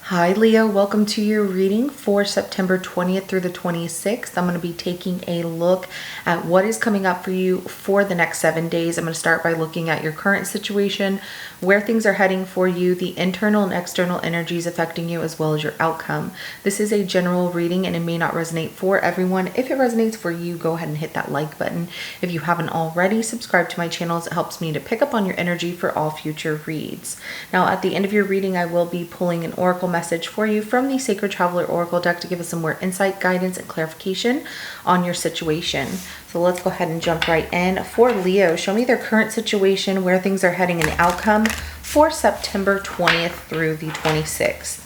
Hi Leo, welcome to your reading for September 20th through the 26th. I'm going to be taking a look at what is coming up for you for the next 7 days. I'm going to start by looking at your current situation, where things are heading for you, the internal and external energies affecting you, as well as your outcome. This is a general reading and it may not resonate for everyone. If it resonates for you, go ahead and hit that like button. If you haven't already, subscribe to my channels. It helps me to pick up on your energy for all future reads. Now, at the end of your reading, I will be pulling an oracle message for you from the Sacred Traveler Oracle deck to give us some more insight, guidance, and clarification on your situation. So let's go ahead and jump right in. For Leo, show me their current situation, where things are heading, and the outcome for September 20th through the 26th.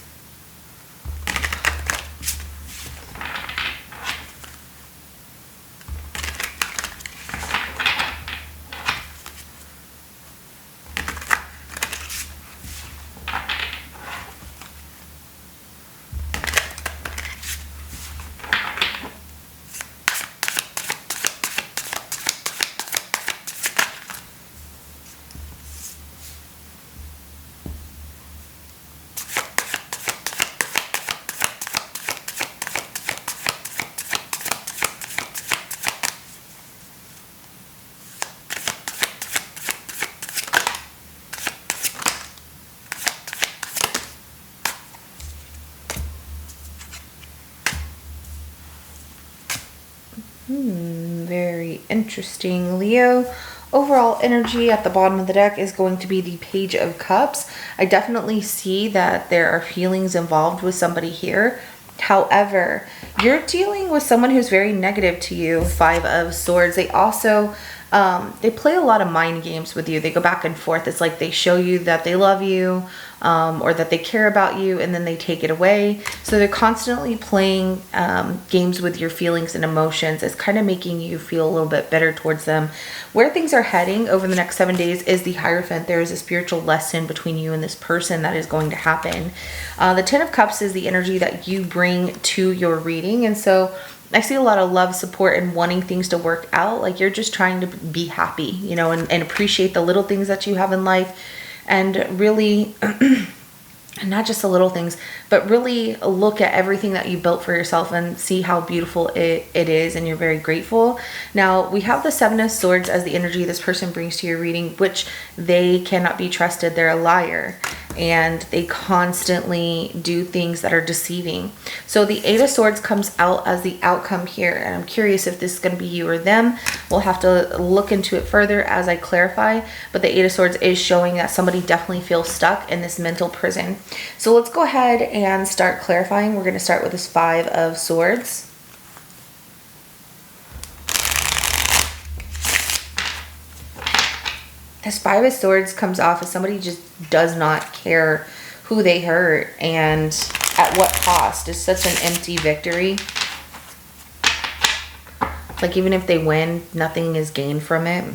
Very interesting, Leo. Overall energy at the bottom of the deck is going to be the Page of Cups. I definitely see that there are feelings involved with somebody here. However, you're dealing with someone who's very negative to you. Five of Swords. They also they play a lot of mind games with you. They go back and forth. It's like they show you that they love you or that they care about you, and then they take it away. So they're constantly playing games with your feelings and emotions. It's kind of making you feel a little bit better towards them. Where things are heading over the next 7 days is the Hierophant. There is a spiritual lesson between you and this person that is going to happen. The Ten of Cups is the energy that you bring to your reading, and so I see a lot of love, support, and wanting things to work out. Like you're just trying to be happy, you know, and appreciate the little things that you have in life, and really not just the little things, but really look at everything that you built for yourself and see how beautiful it is, and you're very grateful. Now, we have the Seven of Swords as the energy this person brings to your reading, which they cannot be trusted. They're a liar, and they constantly do things that are deceiving. So the Eight of Swords comes out as the outcome here, and I'm curious if this is going to be you or them. We'll have to look into it further as I clarify, but the Eight of Swords is showing that somebody definitely feels stuck in this mental prison. So let's go ahead and start clarifying. We're going to start with this Five of Swords. This Five of Swords comes off as somebody just does not care who they hurt and at what cost. It's such an empty victory. Like even if they win, nothing is gained from it.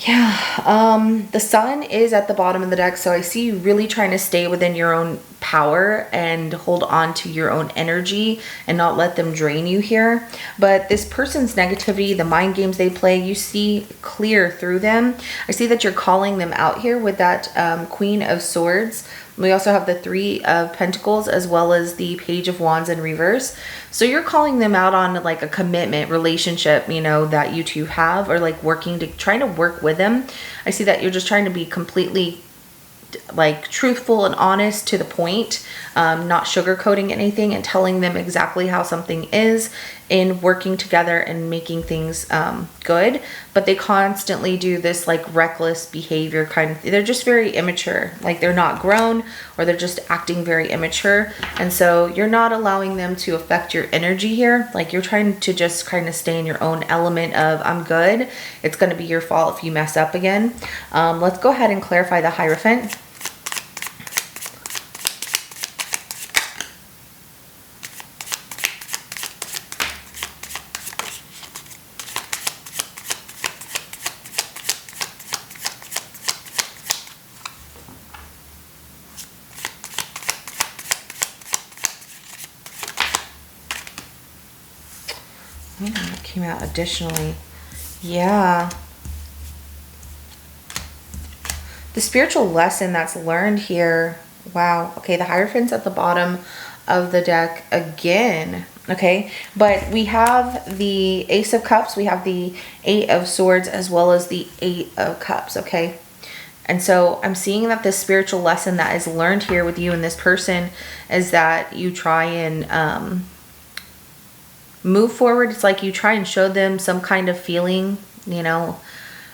Yeah, the Sun is at the bottom of the deck, so I see you really trying to stay within your own power and hold on to your own energy and not let them drain you here. But this person's negativity, the mind games they play, you see clear through them. I see that you're calling them out here with that Queen of Swords. We also have the Three of Pentacles as well as the Page of Wands in reverse. So you're calling them out on like a commitment relationship, you know, that you two have, or like trying to work with them. I see that you're just trying to be completely like truthful and honest to the point, not sugarcoating anything, and telling them exactly how something is in working together and making things good. But they constantly do this like reckless behavior kind of, they're just very immature, like they're not grown, or they're just acting very immature. And so you're not allowing them to affect your energy here. Like you're trying to just kind of stay in your own element of I'm good. It's going to be your fault if you mess up again. Let's go ahead and clarify the Hierophant. That came out additionally. Yeah. The spiritual lesson that's learned here. Wow. Okay, the Hierophant's at the bottom of the deck again. Okay, but we have the Ace of Cups, we have the Eight of Swords, as well as the Eight of Cups. Okay, and so I'm seeing that this spiritual lesson that is learned here with you and this person is that you try and move forward. It's like you try and show them some kind of feeling, you know,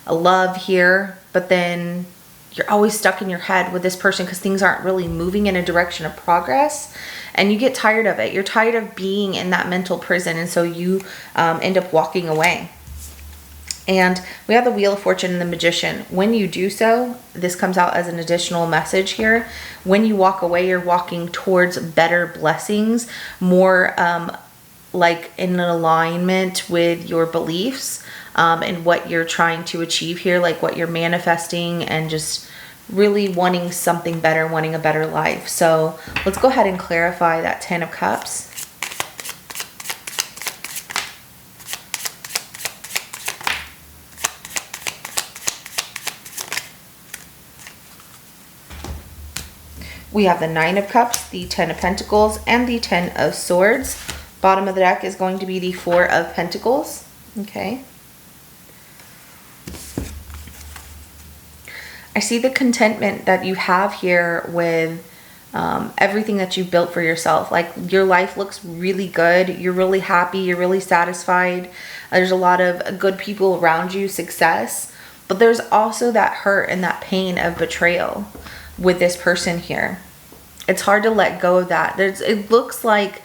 a love here, but then you're always stuck in your head with this person because things aren't really moving in a direction of progress, and you get tired of it. You're tired of being in that mental prison, and so you end up walking away. And we have the Wheel of Fortune and the Magician. When you do so, this comes out as an additional message here. When you walk away, you're walking towards better blessings, more like in alignment with your beliefs and what you're trying to achieve here, like what you're manifesting and just really wanting something better, wanting a better life. So let's go ahead and clarify that Ten of Cups. We have the Nine of Cups, the Ten of Pentacles, and the Ten of Swords. Bottom of the deck is going to be the Four of Pentacles. Okay. I see the contentment that you have here with everything that you built for yourself. Like your life looks really good. You're really happy. You're really satisfied. There's a lot of good people around you, success. But there's also that hurt and that pain of betrayal with this person here. It's hard to let go of that. It looks like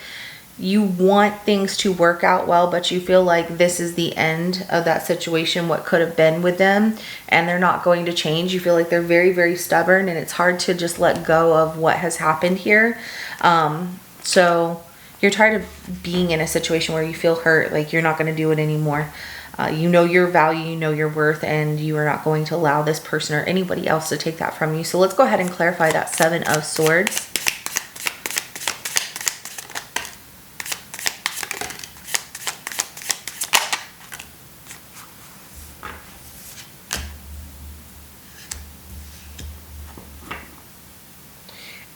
you want things to work out well, but you feel like this is the end of that situation, what could have been with them, and they're not going to change. You feel like they're very, very stubborn, and it's hard to just let go of what has happened here. So you're tired of being in a situation where you feel hurt, like you're not going to do it anymore. You know your value, you know your worth, and you are not going to allow this person or anybody else to take that from you. So let's go ahead and clarify that Seven of Swords.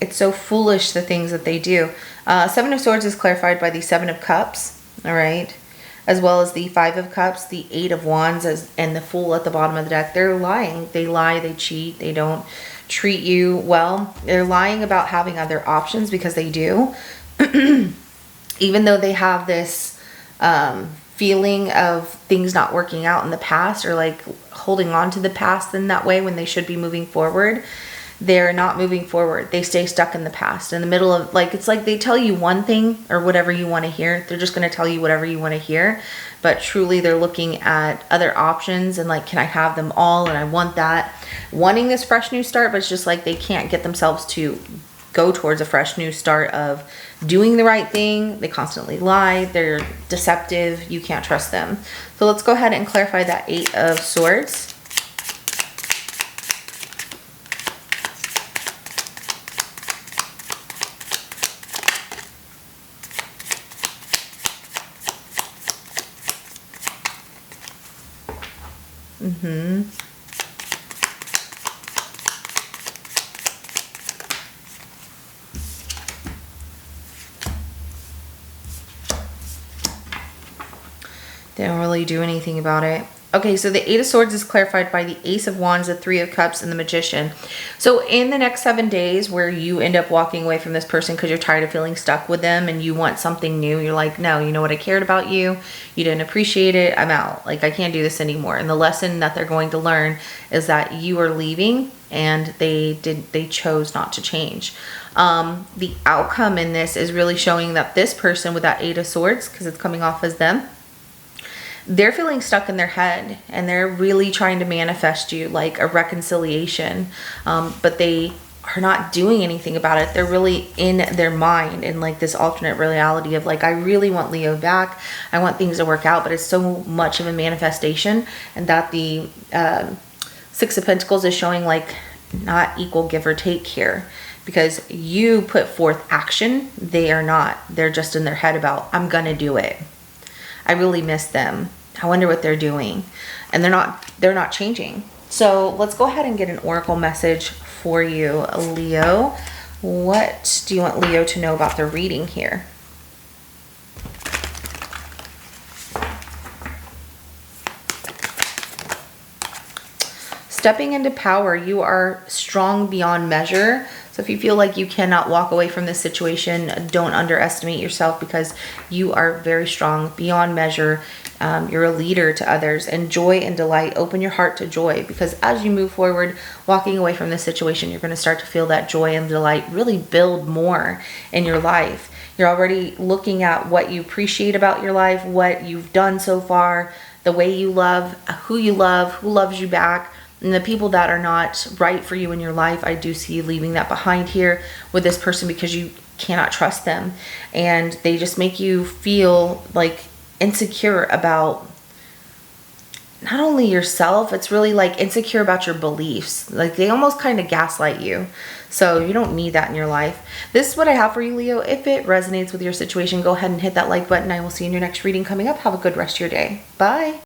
It's so foolish, the things that they do. Seven of Swords is clarified by the Seven of Cups, all right? As well as the Five of Cups, the Eight of Wands, and the Fool at the bottom of the deck. They're lying. They lie, they cheat, they don't treat you well. They're lying about having other options because they do. Even though they have this feeling of things not working out in the past, or like holding on to the past in that way when they should be moving forward. They're not moving forward. They stay stuck in the past, in the middle of, like, it's like they tell you one thing or whatever you want to hear. They're just going to tell you whatever you want to hear. But truly they're looking at other options and like, can I have them all? And I want that. Wanting this fresh new start, but it's just like they can't get themselves to go towards a fresh new start of doing the right thing. They constantly lie. They're deceptive. You can't trust them. So let's go ahead and clarify that Eight of Swords. They don't really do anything about it. Okay, so the Eight of Swords is clarified by the Ace of Wands, the Three of Cups, and the Magician. So in the next 7 days where you end up walking away from this person because you're tired of feeling stuck with them and you want something new, you're like, no, you know what, I cared about you. You didn't appreciate it. I'm out. Like, I can't do this anymore. And the lesson that they're going to learn is that you are leaving and they chose not to change. The outcome in this is really showing that this person with that Eight of Swords, because it's coming off as them, they're feeling stuck in their head and they're really trying to manifest you like a reconciliation, but they are not doing anything about it. They're really in their mind in like this alternate reality of like, I really want Leo back. I want things to work out, but it's so much of a manifestation. And that the Six of Pentacles is showing like not equal give or take here, because you put forth action. They are not. They're just in their head about, I'm gonna do it. I really miss them. I wonder what they're doing. And they're not changing. So let's go ahead and get an oracle message for you, Leo. What do you want Leo to know about their reading here? Stepping into power, you are strong beyond measure. So if you feel like you cannot walk away from this situation, don't underestimate yourself, because you are very strong beyond measure. You're a leader to others, and joy and delight. Open your heart to joy, because as you move forward, walking away from this situation, you're going to start to feel that joy and delight really build more in your life. You're already looking at what you appreciate about your life, what you've done so far, the way you love, who loves you back. And the people that are not right for you in your life, I do see you leaving that behind here with this person, because you cannot trust them. And they just make you feel like insecure about not only yourself, it's really like insecure about your beliefs. Like they almost kind of gaslight you. So you don't need that in your life. This is what I have for you, Leo. If it resonates with your situation, go ahead and hit that like button. I will see you in your next reading coming up. Have a good rest of your day. Bye.